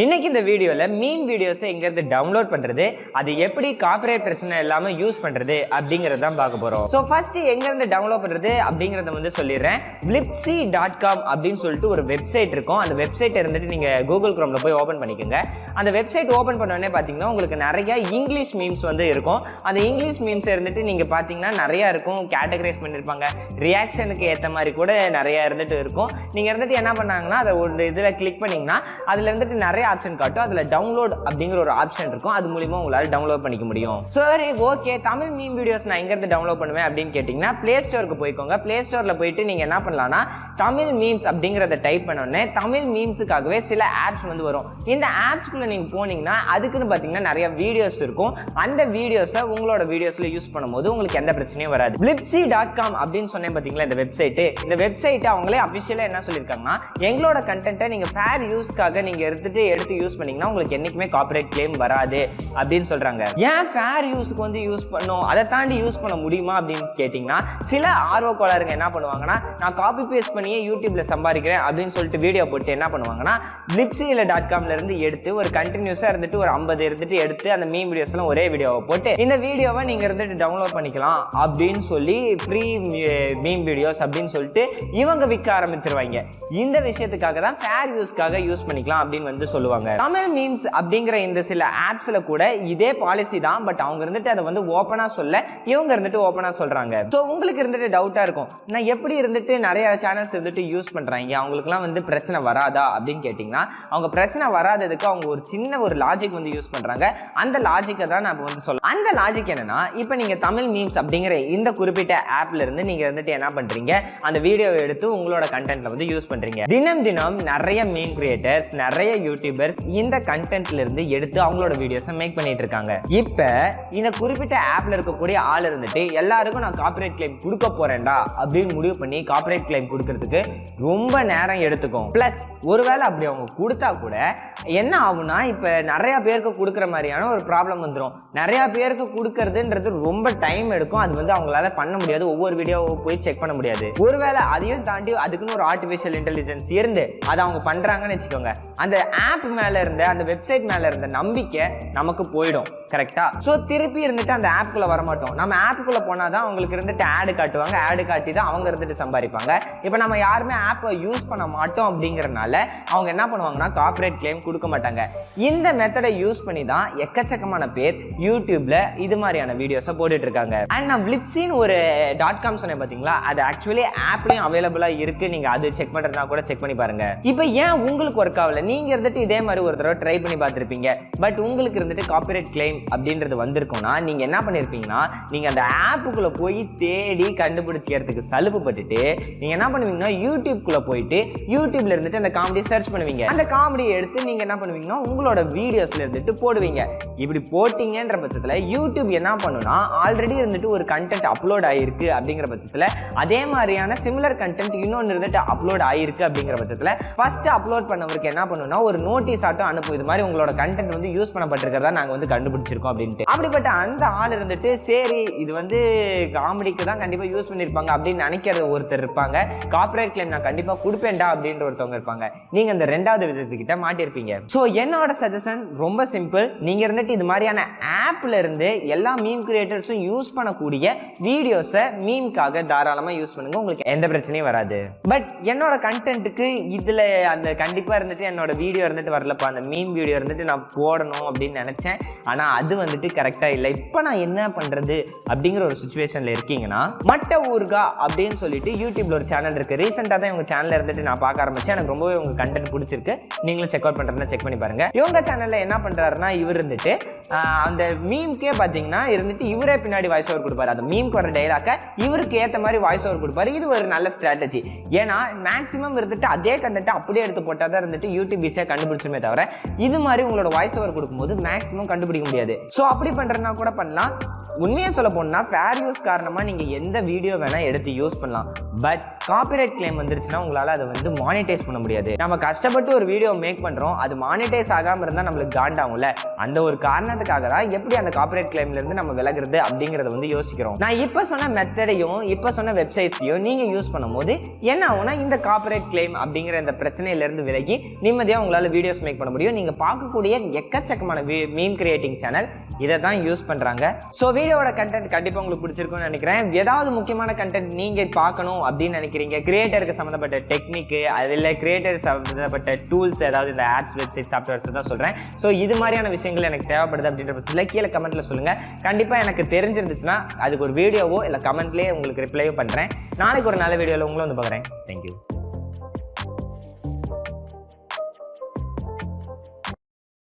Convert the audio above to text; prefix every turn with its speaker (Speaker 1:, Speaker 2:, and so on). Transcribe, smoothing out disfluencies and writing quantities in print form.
Speaker 1: இன்னைக்கு இந்த வீடியோல மீம் வீடியோஸ் எங்க இருந்து டவுன்லோட் பண்றது, அது எப்படி காப்பிரைட் பிரச்சனை இல்லாம யூஸ் பண்றது அப்படிங்கறத தான் பார்க்க போறோம். சோ ஃபர்ஸ்ட் எங்க இருந்து டவுன்லோட் பண்றது அப்படிங்கறத வந்து சொல்லிடுறேன். Vlipsy.com அப்படின்னு சொல்லிட்டு ஒரு வெப்சைட் இருக்கும். அந்த வெப்சைட் இருந்துட்டு நீங்க கூகுள் குரோம்ல போய் ஓபன் பண்ணிக்கோங்க. அந்த வெப்சைட் ஓபன் பண்ண உடனே பாத்தீங்கன்னா உங்களுக்கு நிறைய இங்கிலீஷ் மீம்ஸ் வந்து இருக்கும். அந்த இங்கிலீஷ் மீம்ஸ் இருந்துட்டு நீங்க பாத்தீங்கன்னா நிறைய இருக்கும், கேட்டகரைஸ் பண்ணிருப்பாங்க. ரியாக்ஷனுக்கு ஏத்த மாதிரி கூட நிறைய இருந்துட்டு இருக்கும். நீங்க இருந்துட்டு என்ன பண்ணாங்கன்னா அதை ஒரு இதுல கிளிக் பண்ணீங்கன்னா அதுல இருந்துட்டு நிறைய ஆப்ஷன் காட்டும். அதுல டவுன்லோட் அப்படிங்கிற ஒரு ஆப்ஷன் இருக்கும். அது மூலமா உங்களால டவுன்லோட் பண்ணிக்க முடியும். சரி, ஓகே, தமிழ் மீம் வீடியோஸ் நான் எங்க இருந்து டவுன்லோட் பண்ணுவேன் அப்படின்னு கேட்டீங்கன்னா பிளே ஸ்டோருக்கு போய்க்கோங்க. பிளே ஸ்டோர்ல போயிட்டு நீங்க என்ன பண்ணலாம்னா தமிழ் மீம்ஸ் அப்படிங்கறத டைப் பண்ண உடனே தமிழ் மீம்ஸுக்காகவே சில ஆப்ஸ் வந்து வரும். இந்த ஆப்ஸ்க்குள்ள நீங்க போனீங்கன்னா அதுக்குன்னு பாத்தீங்கன்னா நிறைய வீடியோஸ் இருக்கும். அந்த வீடியோஸை உங்களோட வீடியோஸ்ல யூஸ் பண்ணும்போது உங்களுக்கு எந்த பிரச்சனையும் வராது. Vlipsy.com அப்படின்னு சொன்னேன் பாத்தீங்களா, இந்த வெப்சைட். இந்த வெப்சைட் அவங்களே அபிஷியலா என்ன சொல்லிருக்காங்கன்னா, எங்களோட கண்டென்ட்டை நீங்க ஃபேர் யூஸ்க்காக நீங்க எடுத்து யூஸ் பண்ணீங்கன்னா உங்களுக்கு என்னைக்குமே காப்பிரைட் கிளைம் வராது அப்படின்னு சொல்றாங்க. ஏன் ஃபேர் யூஸ்க்கு வந்து யூஸ் பண்ணும், அதை தாண்டி யூஸ் பண்ண முடியுமா அப்படின்னு கேட்டீங்கன்னா, சில ஆர்வக்கோளாறுங்க என்ன பண்ணுவாங்கன்னா, நான் காப்பி பேஸ்ட் பண்ணியே யூடியூப்ல சம்பாதிக்கிறேன் அப்படின்னு சொல்லிட்டு வீடியோ போட்டு என்ன பண்ணுவாங்கன்னா, Vlipsy.comல இருந்து எடுத்து ஒரு கண்டினியூஸா இருந்துட்டு ஒரு 50 இருந்துட்டு எடுத்து அந்த மீம் வீடியோஸ் எல்லாம் ஒரே வீடியோவை போட்டு இந்த வீடியோவை நீங்க இருந்துட்டு டவுன்லோட் பண்ணிக்கலாம் அப்படின்னு சொல்லி ஃப்ரீ மீம் வீடியோஸ் அப்படின்னு சொல்லிட்டு இவங்க விற்க ஆரம்பிச்சிருவாங்க. இந்த விஷயத்துக்காக தான் ஃபேர் யூஸ்க்காக யூஸ் பண்ணிக்கலாம் அப்படின்னு வந்து சொல்லுவாங்க. தமிழ் மீம்ஸ் அப்படிங்கிற இந்த சில ஆப்ஸ்ல கூட இதே பாலிசி தான். பட் அவங்க இருந்துட்டு அதை வந்து ஓப்பனா சொல்ல, இவங்க இருந்துட்டு ஓப்பனா சொல்றாங்க. சோ உங்களுக்கு இருந்துட்டு டவுட்டா இருக்கும், நான் எப்படி இருந்துட்டு நிறைய சேனல்ஸ் இருந்துட்டு யூஸ் பண்றாங்க, அவங்களுக்குலாம் வந்து பிரச்சனை வராதா அப்படின்னு கேட்டீங்கன்னா, அவங்க பிரச்சனை வராததுக்கு அவங்க ஒரு சின்ன ஒரு லாஜிக் வந்து யூஸ் பண்றாங்க. அந்த லாஜிக்கை தான் நான் வந்து சொல்ல. அந்த லாஜிக் என்னன்னா, இப்போ நீங்க தமிழ் மீம்ஸ் அப்படிங்கிற இந்த குறிப்பிட்ட ஆப்ல இருந்து நீங்க இருந்துட்டு என்ன பண்றீங்க, அந்த வீடியோவை எடுத்து உங்களோட கண்டென்ட்ல வந்து யூஸ் பண்றீங்க. தினம் தினம் நிறைய மீம் கிரியேட்டர்ஸ், நிறைய யூடியூபர்ஸ் இந்த கண்டென்ட்ல இருந்து எடுத்து அவங்களோட வீடியோஸை மேக் பண்ணிட்டு இருக்காங்க. இப்ப இந்த குறிப்பிட்ட ஆப்ல இருக்கக்கூடிய ஆள் இருந்துட்டு எல்லாருக்கும் நான் காப்பிரைட் கிளைம் கொடுக்க போறேன்டா அப்படின்னு முடிவு பண்ணி காப்பிரைட் கிளைம் கொடுக்கறதுக்கு ரொம்ப நேரம் எடுத்துக்கும். பிளஸ் ஒருவேளை அப்படி அவங்க கொடுத்தா கூட என்ன ஆகும்னா, இப்ப நிறைய பேருக்கு கொடுக்குற மாதிரியான ஒரு ப்ராப்ளம் வந்துடும். நிறைய பேருக்கு கொடுக்கறதுன்றது ரொம்ப டைம் எடுக்கும். அது வந்து அவங்களால பண்ண முடியாது, ஒவ்வொரு வீடியோவை போய் செக் பண்ண முடியாது. ஒருவேளை அதையும் தாண்டி அதுக்குன்னு ஒரு ஆர்டிஃபிஷியல் இன்டெலிஜென்ஸ் இருந்து அதை அவங்க பண்றாங்கன்னு வச்சுக்கோங்க, அந்த ஆப் மேல இருந்த அந்த வெப்சைட் மேல இருந்த நம்பிக்கை நமக்கு போயிடும். கரெக்டா? சோ திருப்பி இருந்துட்டு அந்த ஆப்குள்ள வர மாட்டோம். நம்ம ஆப்புக்குள்ள போனாதான் அவங்களுக்கு இருந்துட்டு ஆடு காட்டுவாங்க. ஆடு காட்டி தான் அவங்க இருந்துட்டு சம்பாதிப்பாங்க. இப்போ நம்ம யாருமே ஆப்பை யூஸ் பண்ண மாட்டோம் அப்படிங்கறதுனால அவங்க என்ன பண்ணுவாங்கன்னா காப்பிரைட் கிளைம் கொடுக்க மாட்டாங்க. இந்த மெத்தடை யூஸ் பண்ணி தான் எக்கச்சக்கமான பேர் யூடியூப்ல இது மாதிரியான வீடியோஸை போட்டுட்டு இருக்காங்க. அண்ட் நான் Vlipsyன்னு ஒரு .com சொன்னேன் பாத்தீங்களா, அது ஆக்சுவலி ஆப்லயும் அவைலபிளா இருக்கு. நீங்க அது செக் பண்றதுனா கூட செக் பண்ணி பாருங்க. இப்போ ஏன் உங்களுக்கு ஒர்க் ஆகல, நீங்க இருந்துட்டு இதே மாதிரி ஒரு தடவை ட்ரை பண்ணி பார்த்திருப்பீங்க, பட் உங்களுக்கு இருந்துட்டு காப்பிரைட் கிளைம் அப்படின்றது வந்திருக்கும்னா நீங்க என்ன பண்ணிருப்பீங்கன்னா, நீங்க அந்த ஆப்புக்குள்ள போய் தேடி கண்டுபிடிக்கிறதுக்கு சலுப்பு பட்டுட்டு நீங்க என்ன பண்ணுவீங்கன்னா, யூடியூப்குள்ள போயிட்டு யூடியூப்ல இருந்துட்டு அந்த காமெடி சர்ச் பண்ணுவீங்க. அந்த காமெடியை எடுத்து நீங்க என்ன பண்ணுவீங்கன்னா உங்களோட வீடியோஸ்ல இருந்துட்டு போடுவீங்க. இப்படி போட்டீங்கன்ற பட்சத்துல யூடியூப் என்ன பண்ணுனா, ஆல்ரெடி இருந்துட்டு ஒரு கண்டென்ட் அப்லோட் ஆயிருக்கு அப்படிங்கிற பட்சத்துல அதே மாதிரியான சிமிலர் கண்டென்ட் இன்னொன்னு இருந்துட்டு அப்லோட் ஆயிருக்கு அப்படிங்கிற பட்சத்துல ஃபர்ஸ்ட் அப்லோட் பண்ணவருக்கு என்ன பண்ணுனா ஒரு நோட்டீஸ் ஆட்டம் அனுப்பும், இது மாதிரி உங்களோட கண்டென்ட் வந்து யூஸ் பண்ணப்பட்டிருக்கிறதா நாங்க வந்து கண்டுபிடிச்சிருக்கோம் அப்படின்ட்டு. அப்படிப்பட்ட அந்த ஆள் இருந்துட்டு சரி இது வந்து காமெடிக்கு தான் கண்டிப்பா யூஸ் பண்ணிருப்பாங்க அப்படின்னு நினைக்கிற ஒருத்தர் இருப்பாங்க. காப்பிரைட் கிளைம் நான் கண்டிப்பா கொடுப்பேன்டா அப்படின்ற ஒருத்தவங்க இருப்பாங்க. நீங்க இந்த ரெண்டாவது விதத்துக்கிட்ட மாட்டிருப்பீங்க. சோ என்னோட சஜஷன் ரொம்ப சிம்பிள். நீங்க இருந்துட்டு இது மாதிரியான ஆப்ல இருந்து எல்லா மீம் கிரியேட்டர்ஸும் யூஸ் பண்ணக்கூடிய வீடியோஸை மீம்காக தாராளமா யூஸ் பண்ணுங்க, உங்களுக்கு எந்த பிரச்சனையும் வராது. பட் என்னோட கண்டென்ட்டுக்கு இதுல அந்த கண்டிப்பா இருந்துட்டு என்னோட வீடியோ இருந்துட்டு வரலப்பா, அந்த மீம் வீடியோ இருந்துட்டு நான் போடணும் அப்படின்னு நினைச்சேன், ஆனா அது வந்துட்டு கரெக்டா இல்லை. இப்போ நான் என்ன பண்றது அப்படிங்கிற ஒரு சுச்சுவேஷன்ல இருக்கீங்கன்னா, மட்ட ஊர்கா அப்படின்னு சொல்லிட்டு யூடியூப்ல ஒரு சேனல் இருக்கு. ரீசெண்டா தான் இவங்க சேனல்ல இருந்துட்டு நான் பார்க்க ஆரம்பிச்சேன். எனக்கு ரொம்பவே உங்க கண்டென்ட் பிடிச்சிருக்கு. நீங்களும் செக் அவுட் பண்றதுனா செக் பண்ணி பாருங்க. இவங்க சேனல்ல என்ன பண்றாருன்னா, இவர் இருந்துட்டு அந்த மீம்கே பாத்தீங்கன்னா இருந்துட்டு இவரே பின்னாடி வாய்ஸ் ஓவர் கொடுப்பாரு. அந்த மீம்க்கு வர டைலாக்க இவருக்கு ஏத்த மாதிரி வாய்ஸ் ஓவர் கொடுப்பாரு. இது ஒரு நல்ல ஸ்ட்ராட்டஜி. ஏன்னா மேக்ஸிமம் இருந்துட்டு அதே கண்டென்ட் அப்படியே எடுத்து போட்டாதான் இருந்துட்டு யூடியூப் ஈஸியா கண்டுபிடிச்சுமே தவிர இது மாதிரி உங்களோட வாய்ஸ் ஓவர் கொடுக்கும்போது மேக்ஸிமம் கண்டுபிடிக்க முடியாது. சோ அப்படி பண்றதுனா கூட பண்ணலாம். உண்மையா சொல்ல போனா ஃபேர் யூஸ் காரணமா நீங்க எந்த வீடியோ வேணா எடுத்து யூஸ் பண்ணலாம். பட் காப்பிரைட் கிளைம் வந்துருச்சுன்னா உங்களால அதை வந்து மானிட்டைஸ் பண்ண முடியாது. நம்ம கஷ்டப்பட்டு ஒரு வீடியோ மேக் பண்றோம், அது மானிட்டைஸ் ஆகாம இருந்தா நம்மளுக்கு காண்டாகும்ல. அந்த ஒரு காரணத்துக்காக தான் எப்படி அந்த காப்பிரைட் கிளைம்ல இருந்து நம்ம விலகுறது அப்படிங்கறத வந்து யோசிக்கிறோம். நான் இப்ப சொன்ன மெத்தடையும் இப்ப சொன்ன வெப்சைட்ஸையும் நீங்க யூஸ் பண்ணும்போது என்ன ஆகும்னா, இந்த காப்பிரைட் கிளைம் அப்படிங்கிற இந்த பிரச்சனையில இருந்து விலகி நிம்மதியா உங்களால வீடியோஸ் மேக் பண்ண முடியும். நீங்கள் பார்க்கக்கூடிய எக்கச்சக்கமான மீம் கிரியேட்டிங் சேனல் இதை தான் யூஸ் பண்ணுறாங்க. ஸோ வீடியோட கண்டென்ட் கண்டிப்பாக உங்களுக்கு பிடிச்சிருக்கும்னு நினைக்கிறேன். ஏதாவது முக்கியமான கண்டென்ட் நீங்கள் பார்க்கணும் அப்படின்னு நினைக்கிறீங்க, கிரியேட்டருக்கு சம்மந்தப்பட்ட டெக்னிக்கு, அதில் கிரியேட்டர் சம்மந்தப்பட்ட டூல்ஸ், ஏதாவது இந்த ஆட்ஸ், வெப்சைட், சாஃப்ட்வேர்ஸ் தான் சொல்கிறேன். ஸோ இது மாதிரியான விஷயங்கள் எனக்கு தேவைப்படுது அப்படின்ற பட்சத்தில் கீழே கமெண்ட்டில் சொல்லுங்கள். கண்டிப்பாக எனக்கு தெரிஞ்சிருந்துச்சுன்னா அதுக்கு ஒரு வீடியோவோ இல்லை கமெண்ட்லேயே உங்களுக்கு ரிப்ளையோ பண்ணுறேன். நாளைக்கு ஒரு நல்ல வீடியோவில் உங்களை வந்து பார்க்குறேன். தேங்க்யூ.